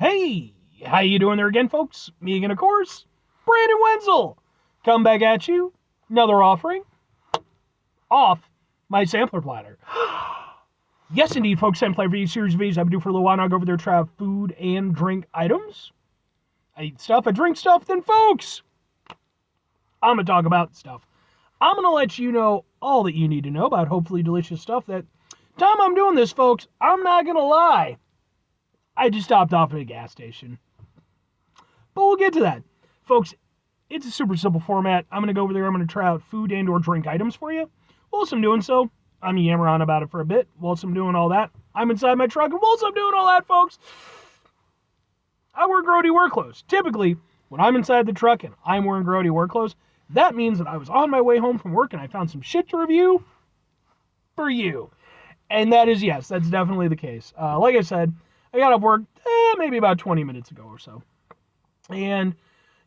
Hey, how you doing there again, folks? Me again, of course, Brandon Wenzel. Come back at you, another offering off my sampler platter. Yes, indeed, folks, sampler for series of videos I've been doing for a little while now. I go over there, try out food and drink items. I eat stuff, I drink stuff, then, folks, I'm going to talk about stuff. I'm going to let you know all that you need to know about hopefully delicious stuff that time I'm doing this, folks, I'm not going to lie. I just stopped off at a gas station. But we'll get to that. Folks, it's a super simple format. I'm going to go over there. I'm going to try out food and or drink items for you. Whilst I'm doing so, I'm yammering on about it for a bit. Whilst I'm doing all that, I'm inside my truck. And whilst I'm doing all that, folks, I wear grody work clothes. Typically, when I'm inside the truck and I'm wearing grody work clothes, that means that I was on my way home from work and I found some shit to review for you. And that is, yes, that's definitely the case. Like I said, I got off work maybe about 20 minutes ago or so. And,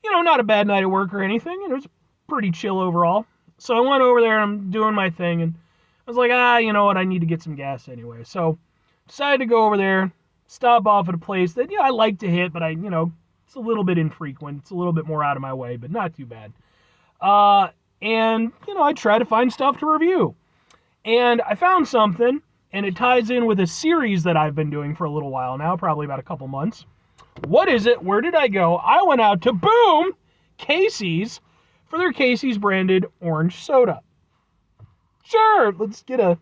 not a bad night at work or anything. It was pretty chill overall. So I went over there and I'm doing my thing. And I was like, you know what? I need to get some gas anyway. So decided to go over there, stop off at a place that, I like to hit, but it's a little bit infrequent. It's a little bit more out of my way, but not too bad. And I try to find stuff to review. And I found something, and it ties in with a series that I've been doing for a little while now, probably about a couple months. What is it? Where did I go? I went out to, boom, Casey's for their Casey's branded orange soda. Sure, let's get a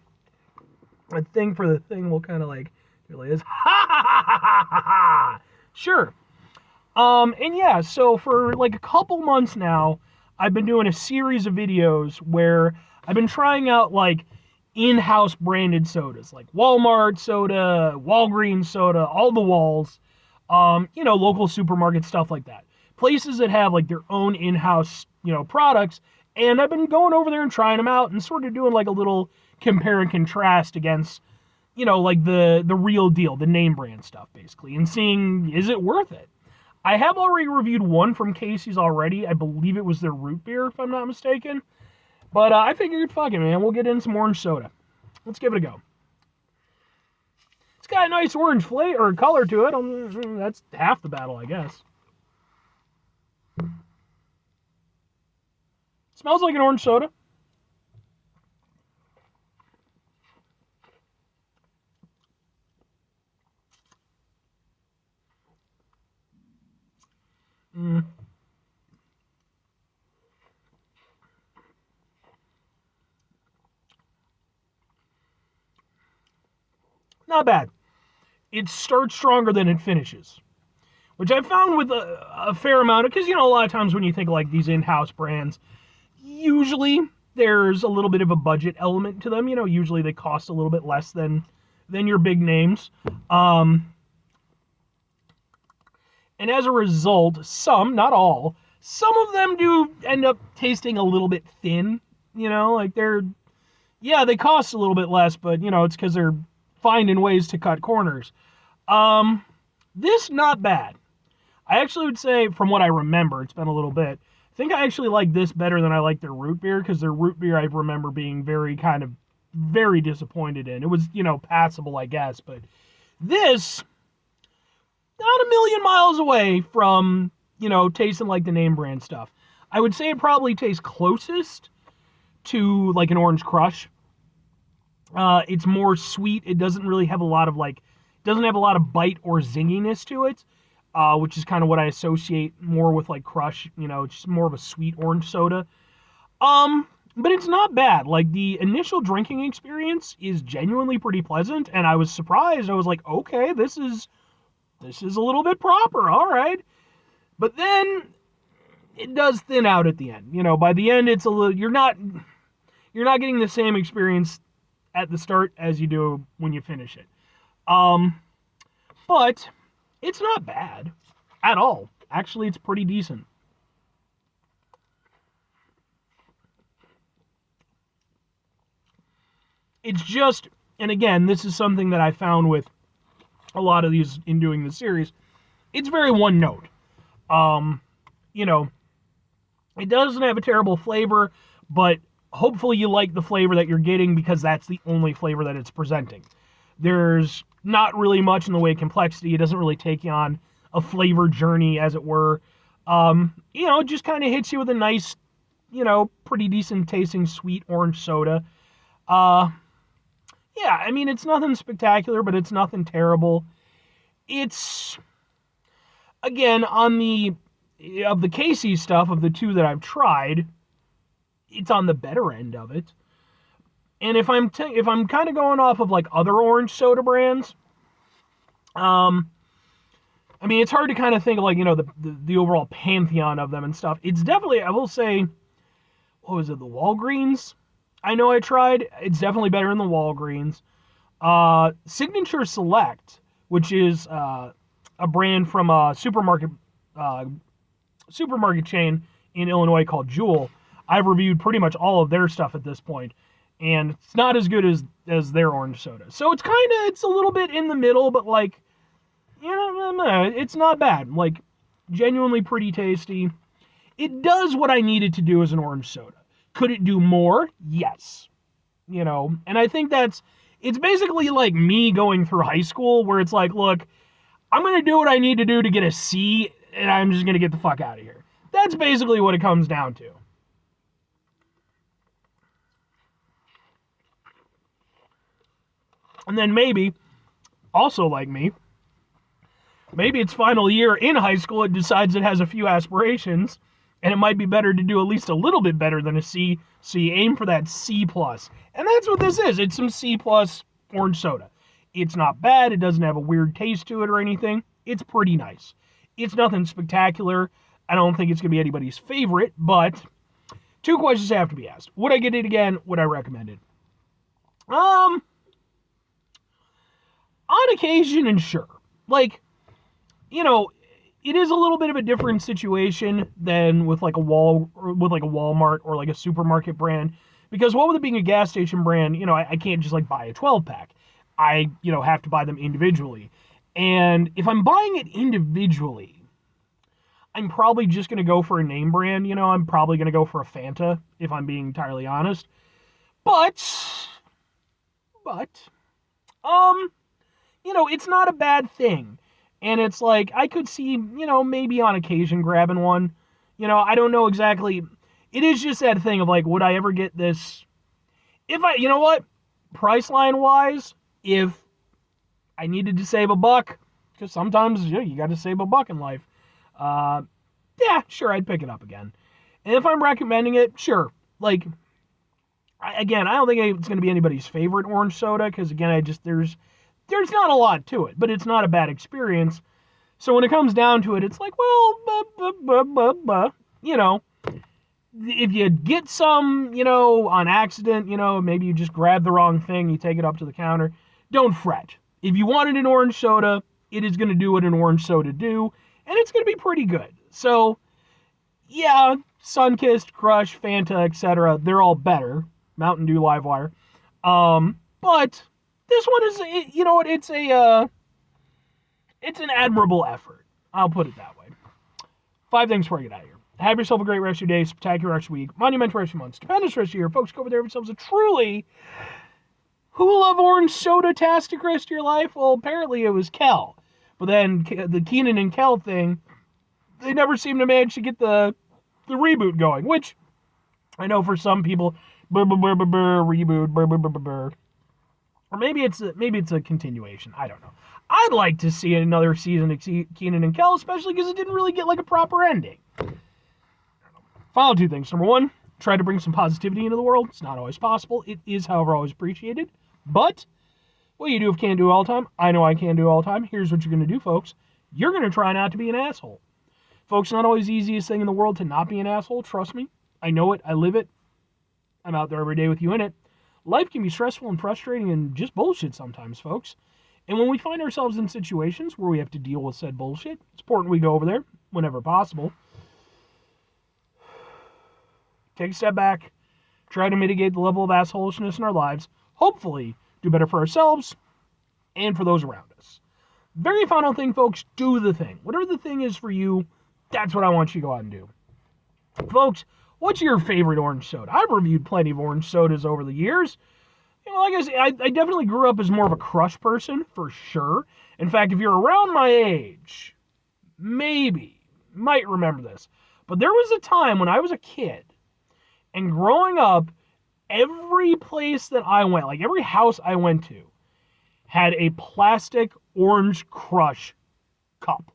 thing for the thing. We'll kind of like, really is. Ha ha ha ha ha ha. Sure. And yeah, so for like a couple months now, I've been doing a series of videos where I've been trying out like in-house branded sodas, like Walmart soda, Walgreens soda, all the walls, local supermarket, stuff like that. Places that have like their own in-house, products. And I've been going over there and trying them out and sort of doing like a little compare and contrast against, like the real deal, the name brand stuff basically, and seeing, is it worth it? I have already reviewed one from Casey's already. I believe it was their root beer, if I'm not mistaken. But I figured, fuck it, man, we'll get in some orange soda. Let's give it a go. It's got a nice orange flavor or color to it. That's half the battle, I guess. Smells like an orange soda. Not bad. It starts stronger than it finishes, which I found with a fair amount of, because, a lot of times when you think of like these in-house brands, usually there's a little bit of a budget element to them. Usually they cost a little bit less than your big names. And as a result, some, not all, some of them do end up tasting a little bit thin, like they cost a little bit less, but, it's because they're finding ways to cut corners. This, not bad. I actually would say, from what I remember, it's been a little bit, I think I actually like this better than I like their root beer, because their root beer I remember being very disappointed in. It was, passable, I guess, but this, not a million miles away from, tasting like the name brand stuff. I would say it probably tastes closest to like an Orange Crush. It's more sweet. It doesn't really have a lot of bite or zinginess to it, which is kind of what I associate more with like Crush. It's just more of a sweet orange soda. But it's not bad. Like, the initial drinking experience is genuinely pretty pleasant, and I was surprised. I was like, okay, this is a little bit proper, all right. But then it does thin out at the end. By the end, it's a little, you're not getting the same experience at the start as you do when you finish it. But it's not bad at all. Actually, it's pretty decent. It's just, and again, this is something that I found with a lot of these in doing the series, it's very one note. It doesn't have a terrible flavor, but hopefully you like the flavor that you're getting, because that's the only flavor that it's presenting. There's not really much in the way of complexity. It doesn't really take on a flavor journey, as it were. It just kind of hits you with a nice, pretty decent tasting sweet orange soda. Uh, yeah, I mean, it's nothing spectacular, but it's nothing terrible. It's, again, of the Casey stuff, of the two that I've tried, it's on the better end of it. And if I'm kind of going off of like other orange soda brands, um, I mean, it's hard to kind of think of like, the overall pantheon of them and stuff. It's definitely, I will say, what was it, the Walgreens? I know I tried. It's definitely better than the Walgreens. Signature Select, which is a brand from a supermarket chain in Illinois called Jewel. I've reviewed pretty much all of their stuff at this point, and it's not as good as their orange soda. So it's a little bit in the middle, but like, it's not bad. Like, genuinely pretty tasty. It does what I needed to do as an orange soda. Could it do more? Yes. And I think it's basically like me going through high school where it's like, look, I'm going to do what I need to do to get a C, and I'm just going to get the fuck out of here. That's basically what it comes down to. And then maybe, also like me, maybe its final year in high school, it decides it has a few aspirations, and it might be better to do at least a little bit better than a C, so you aim for that C+. And that's what this is. It's some C+ orange soda. It's not bad. It doesn't have a weird taste to it or anything. It's pretty nice. It's nothing spectacular. I don't think it's going to be anybody's favorite, but two questions have to be asked. Would I get it again? Would I recommend it? On occasion, and sure. Like, it is a little bit of a different situation than with like a Walmart or like a supermarket brand, because with it being a gas station brand, I can't just like buy a 12 pack. I have to buy them individually, and if I'm buying it individually, I'm probably just gonna go for a name brand. I'm probably gonna go for a Fanta if I'm being entirely honest. But it's not a bad thing. And it's like, I could see, maybe on occasion grabbing one. I don't know exactly. It is just that thing of like, would I ever get this? Priceline wise, if I needed to save a buck, because sometimes you got to save a buck in life. Yeah, sure, I'd pick it up again. And if I'm recommending it, sure. Like, I don't think it's going to be anybody's favorite orange soda, because again, there's not a lot to it, but it's not a bad experience. So when it comes down to it, it's like, well, if you get some, on accident, maybe you just grab the wrong thing, you take it up to the counter, don't fret. If you wanted an orange soda, it is going to do what an orange soda do, and it's going to be pretty good. So, yeah, Sunkist, Crush, Fanta, etc., they're all better. Mountain Dew, Livewire. But this one is, it's an admirable effort. I'll put it that way. 5 things before I get out of here. Have yourself a great rest of your day, spectacular rest of your week, monumental rest of your month, stupendous rest of your year. Folks, go over there, have yourselves a truly who love orange soda-tastic rest of your life. Well, apparently it was Kel. But then the Keenan and Kel thing, they never seem to manage to get the reboot going, which I know for some people, reboot, or maybe it's a continuation. I don't know. I'd like to see another season of Keenan and Kel, especially because it didn't really get like a proper ending. Final 2 things. Number 1, try to bring some positivity into the world. It's not always possible. It is, however, always appreciated. But what you do if can't do all the time, I know I can't do all the time. Here's what you're going to do, folks. You're going to try not to be an asshole. Folks, not always the easiest thing in the world to not be an asshole. Trust me. I know it. I live it. I'm out there every day with you in it. Life can be stressful and frustrating and just bullshit sometimes, folks. And when we find ourselves in situations where we have to deal with said bullshit, it's important we go over there whenever possible. Take a step back. Try to mitigate the level of assholishness in our lives. Hopefully, do better for ourselves and for those around us. Very final thing, folks, do the thing. Whatever the thing is for you, that's what I want you to go out and do. Folks, what's your favorite orange soda? I've reviewed plenty of orange sodas over the years. Like I said, I definitely grew up as more of a Crush person, for sure. In fact, if you're around my age, maybe, might remember this. But there was a time when I was a kid, and growing up, every place that I went, like every house I went to, had a plastic Orange Crush cup.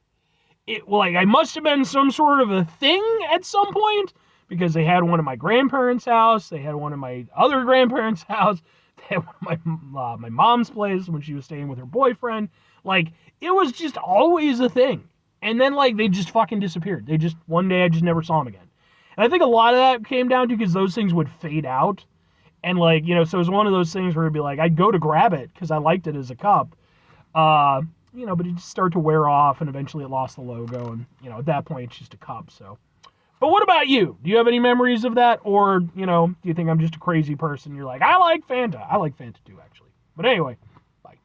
It like I must have been some sort of a thing at some point because they had one at my grandparents' house, they had one at my other grandparents' house, they had one at my mom's place when she was staying with her boyfriend. Like it was just always a thing. And then like they just fucking disappeared. They just one day I just never saw them again. And I think a lot of that came down to because those things would fade out. And like, so it was one of those things where it'd be like, I'd go to grab it because I liked it as a cup. But it just started to wear off and eventually it lost the logo. And, at that point, it's just a cup. So, but what about you? Do you have any memories of that? Or, do you think I'm just a crazy person? You're like, I like Fanta. I like Fanta too, actually. But anyway, bye.